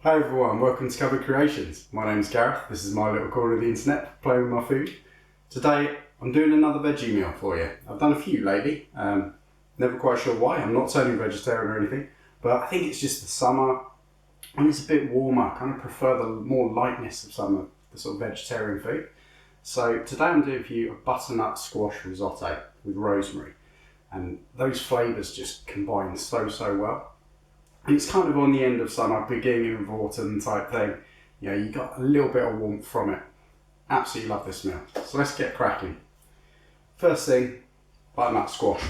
Hi everyone, welcome to Cupboard Creations. My name's Gareth, this is my little corner of the internet, playing with my food. Today I'm doing another veggie meal for you. I've done a few lately, never quite sure why. I'm not turning vegetarian or anything, but I think it's just the summer and it's a bit warmer. I kind of prefer the more lightness of some of the sort of vegetarian food. So today I'm doing for you a butternut squash risotto with rosemary, and those flavours just combine so well. And it's kind of on the end of summer, beginning of autumn type thing. You know, you got a little bit of warmth from it. Absolutely love this meal. So let's get cracking. First thing, butternut squash.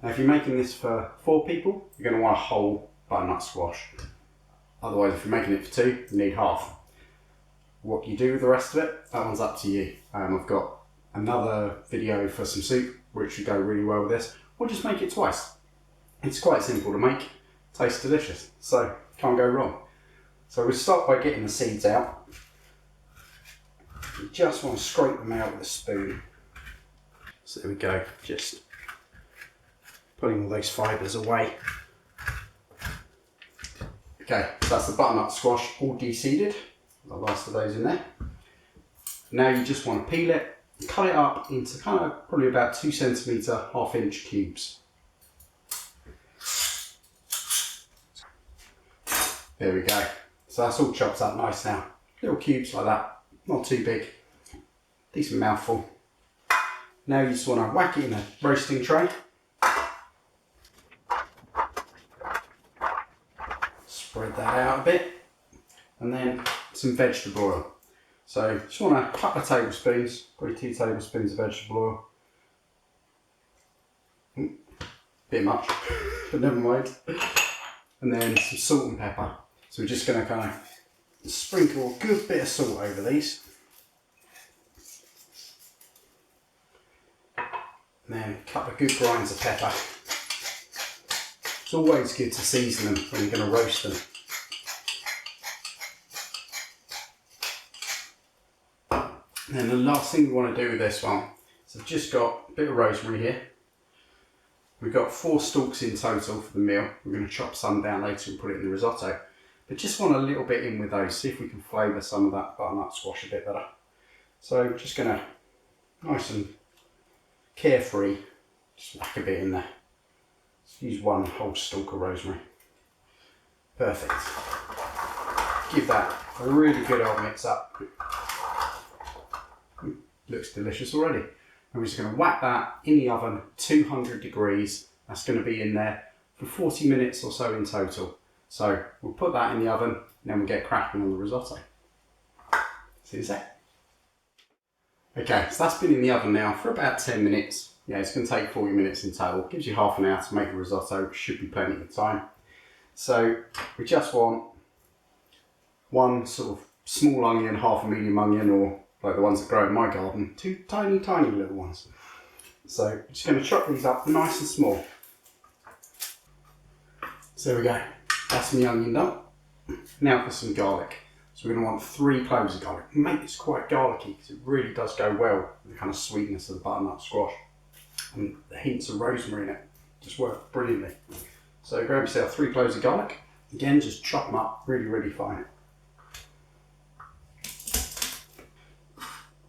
Now if you're making this for 4 people, you're going to want a whole butternut squash. Otherwise, if you're making it for 2, you need half. What you do with the rest of it, that one's up to you. I've got another video for some soup, which should go really well with this. Or just make it twice. It's quite simple to make. Tastes delicious, so can't go wrong. So we'll start by getting the seeds out. You just want to scrape them out with a spoon. So there we go, just putting all those fibres away. Okay, so that's the butternut squash all de-seeded. The last of those in there. Now you just want to peel it, cut it up into kind of probably about 2 centimetre, 1/2 inch cubes. There we go. So that's all chopped up nice now. Little cubes like that, not too big. Decent mouthful. Now you just want to whack it in a roasting tray. Spread that out a bit. And then some vegetable oil. So just want a couple of tablespoons, probably 2 tablespoons of vegetable oil. Bit much, but never mind. And then some salt and pepper. So we're just going to kind of sprinkle a good bit of salt over these. And then a couple of good grinds of pepper. It's always good to season them when you're going to roast them. And then the last thing we want to do with this one is I've just got a bit of rosemary here. We've got 4 stalks in total for the meal. We're going to chop some down later and put it in the risotto. But just want a little bit in with those, see if we can flavour some of that butternut squash a bit better. So just going to, nice and carefree, just whack a bit in there. Just use 1 whole stalk of rosemary. Perfect. Give that a really good old mix up. Looks delicious already. And we're just going to whack that in the oven, 200 degrees. That's going to be in there for 40 minutes or so in total. So we'll put that in the oven and then we'll get cracking on the risotto. See you in a sec. Okay, so that's been in the oven now for about 10 minutes. Yeah, it's going to take 40 minutes in total. Gives you half an hour to make a risotto, should be plenty of time. So we just want 1 sort of small onion, half a medium onion, or like the ones that grow in my garden, 2 tiny little ones. So I'm just going to chop these up nice and small. So there we go, that's my onion done. Now for some garlic. So we're going to want 3 cloves of garlic. Make this quite garlicky because it really does go well with the kind of sweetness of the butternut squash. And the hints of rosemary in it just work brilliantly. So grab yourself 3 cloves of garlic. Again, just chop them up really fine.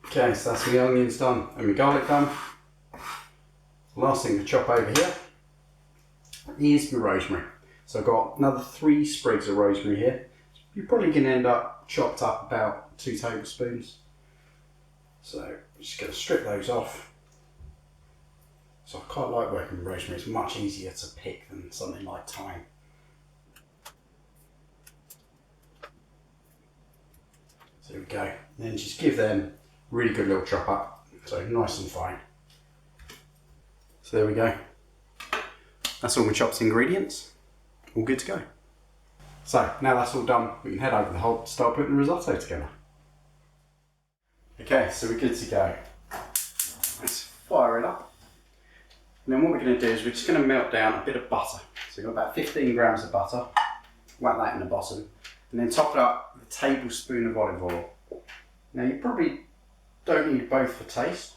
Okay, so that's my onions done and my garlic done. Last thing to chop over here is my rosemary. So I've got another 3 sprigs of rosemary here. You're probably going to end up chopped up about 2 tablespoons. So I'm just going to strip those off. So I quite like working with rosemary, it's much easier to pick than something like thyme. So there we go. And then just give them really good little chop up, so nice and fine. So there we go. That's all my chopped ingredients. All good to go. So now that's all done, we can head over the hob to start putting the risotto together. Okay, so we're good to go. Let's fire it up. And then what we're going to do is we're just going to melt down a bit of butter. So we've got about 15 grams of butter. Whack that in the bottom. And then top it up with a tablespoon of olive oil. Now you probably don't need both for taste,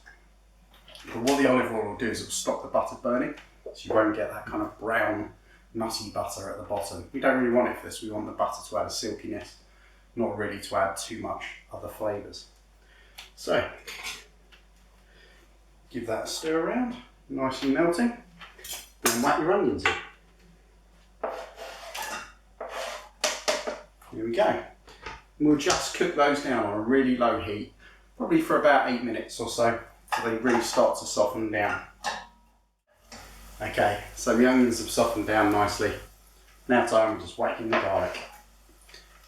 but what the olive oil will do is it will stop the butter burning, so you won't get that kind of brown nutty butter at the bottom. We don't really want it for this, we want the butter to add a silkiness, not really to add too much other flavours. So, give that a stir around, nicely melting, and whack your onions in. Here we go. And we'll just cook those down on a really low heat, probably for about 8 minutes or so, so they really start to soften down. Okay, so the onions have softened down nicely. Now time to just whack in the garlic.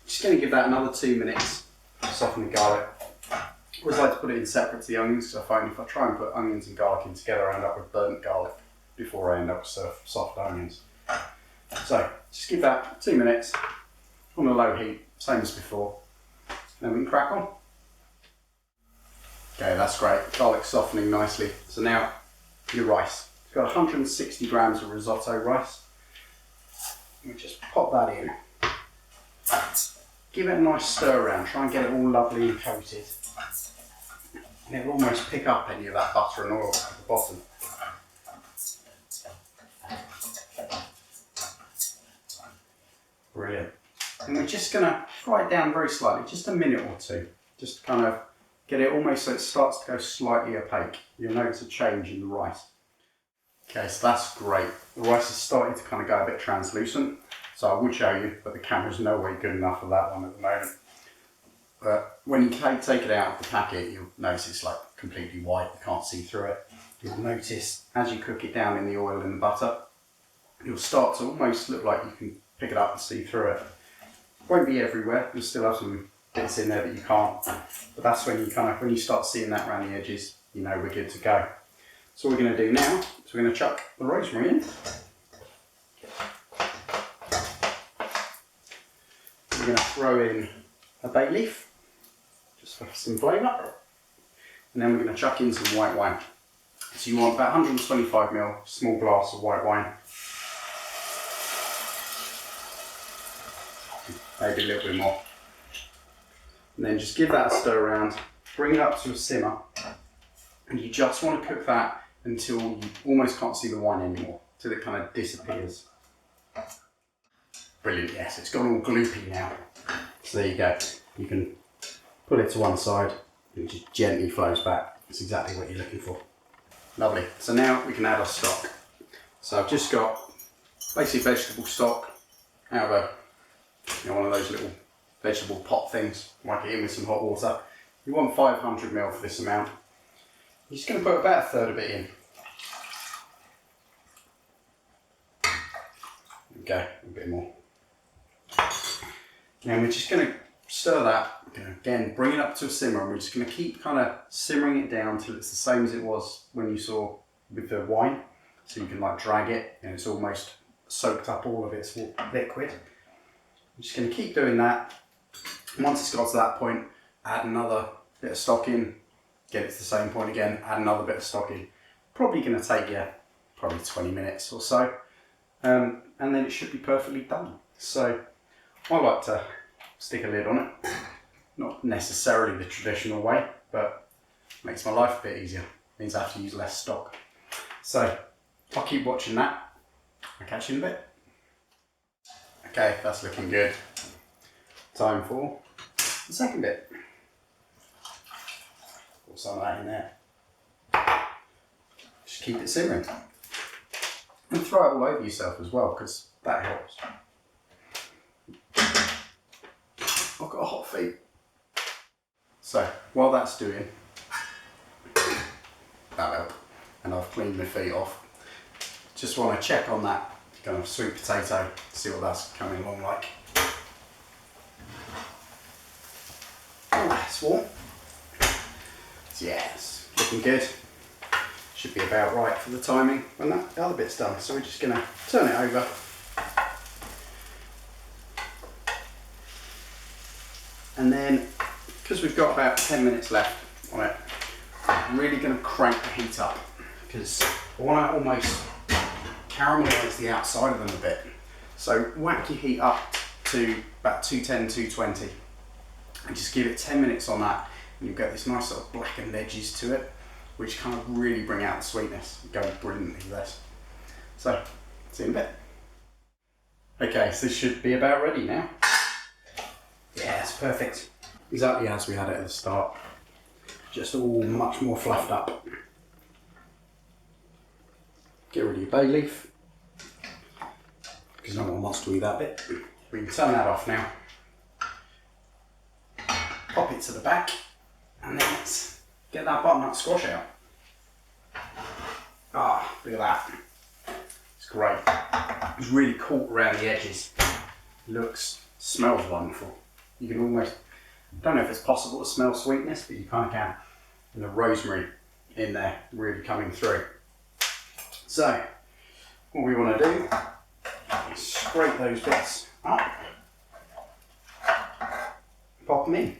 Just going to give that another 2 minutes to soften the garlic. I always like to put it in separate to the onions, because I find if I try and put onions and garlic in together, I end up with burnt garlic before I end up with soft onions. So just give that 2 minutes on a low heat, same as before. Then we can crack on. Okay, that's great. Garlic softening nicely. So now your rice. It's got 160 grams of risotto rice. We just pop that in. Give it a nice stir around. Try and get it all lovely and coated. And it will almost pick up any of that butter and oil at the bottom. Brilliant. And we're just going to fry it down very slightly, just a minute or two. Just kind of get it almost so it starts to go slightly opaque. You'll notice a change in the rice. Okay, so that's great. The rice is starting to kind of go a bit translucent. So I would show you, but the camera's no way good enough for that one at the moment. But when you take it out of the packet, you'll notice it's like completely white. You can't see through it. You'll notice as you cook it down in the oil and the butter, you'll start to almost look like you can pick it up and see through it. Won't be everywhere. You'll still have some bits in there that you can't. But that's when you start seeing that around the edges, you know we're good to go. So what we're going to do now is we're going to chuck the rosemary in. We're going to throw in a bay leaf, just for some flavour. And then we're going to chuck in some white wine. So you want about 125ml, small glass of white wine. Maybe a little bit more. And then just give that a stir around, bring it up to a simmer, and you just want to cook that until you almost can't see the wine anymore, till it kind of disappears. Brilliant, yes, it's gone all gloopy now. So there you go. You can put it to one side, and it just gently flows back. That's exactly what you're looking for. Lovely. So now we can add our stock. So I've just got basically vegetable stock out of one of those little vegetable pot things. Whack it in with some hot water. You want 500ml for this amount. You're just going to put about a third of it in. Okay, a bit more. And we're just going to stir that, again, bring it up to a simmer, and we're just going to keep kind of simmering it down till it's the same as it was when you saw with the wine. So you can like drag it and it's almost soaked up all of its liquid. I'm just going to keep doing that. Once it's got to that point, add another bit of stock in, get it to the same point again, add another bit of stock in. Probably going to take you probably 20 minutes or so, and then it should be perfectly done. So I like to stick a lid on it, not necessarily the traditional way, but makes my life a bit easier. Means I have to use less stock. So I'll keep watching that. I'll catch you in a bit. Okay, that's looking good. Time for the second bit. Put some of that in there. Just keep it simmering. And throw it all over yourself as well, because that helps. I've got hot feet. So while that's doing, that'll help. And I've cleaned my feet off. Just want to check on that kind of sweet potato, see what that's coming along like. Oh, it's warm. Yes, looking good. Should be about right for the timing when the other bit's done. So we're just going to turn it over. And then, because we've got about 10 minutes left on it, I'm really going to crank the heat up, because I want to almost caramelise the outside of them a bit. So whack your heat up to about 210, 220, and just give it 10 minutes on that, and you'll get this nice sort of blackened edges to it, which kind of really bring out the sweetness. Go brilliantly with this. So, see you in a bit. Okay, so this should be about ready now. Yeah, it's perfect. Exactly as we had it at the start. Just all much more fluffed up. Get rid of your bay leaf, because no one wants to eat that bit. We can turn that off now. Pop it to the back, and then let's get that butternut squash out. Ah, look at that. It's great. It's really caught around the edges. Looks, smells wonderful. You can almost, I don't know if it's possible to smell sweetness, but you kind of can. And the rosemary in there really coming through. So, what we want to do is scrape those bits up, pop them in.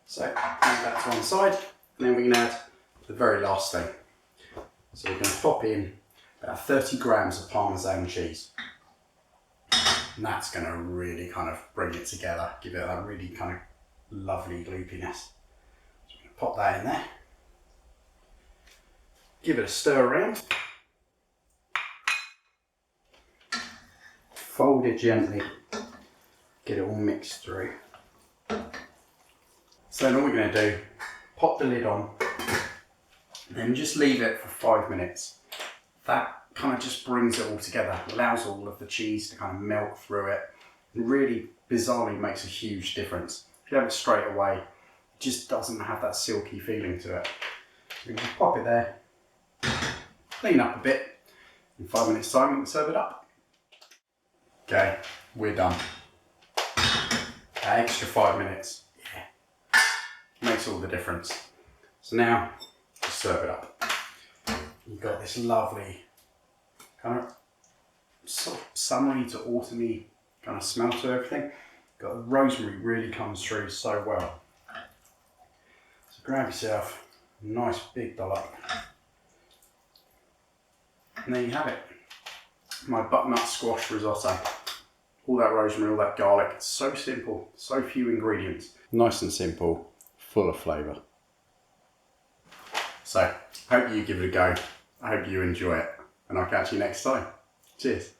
So, move that to one side, and then we can add the very last thing. So we're going to pop in about 30 grams of parmesan cheese. And that's going to really kind of bring it together, give it that really kind of lovely gloopiness. So we're going to pop that in there. Give it a stir around. Fold it gently. Get it all mixed through. So then all we're going to do, pop the lid on, then just leave it for 5 minutes. That kind of just brings it all together, allows all of the cheese to kind of melt through it, and really bizarrely makes a huge difference. If you have it straight away, it just doesn't have that silky feeling to it. You can just pop it there, clean up a bit. In 5 minutes time, we can serve it up. Okay, we're done. That extra 5 minutes, yeah, makes all the difference. So now, just serve it up. You've got this lovely kind of sort of summery to autumny kind of smell to everything. Got the rosemary really comes through so well. So grab yourself a nice big dollop. And there you have it. My butternut squash risotto. All that rosemary, all that garlic. It's so simple, so few ingredients. Nice and simple, full of flavour. So, hope you give it a go. I hope you enjoy it. And I'll catch you next time. Cheers.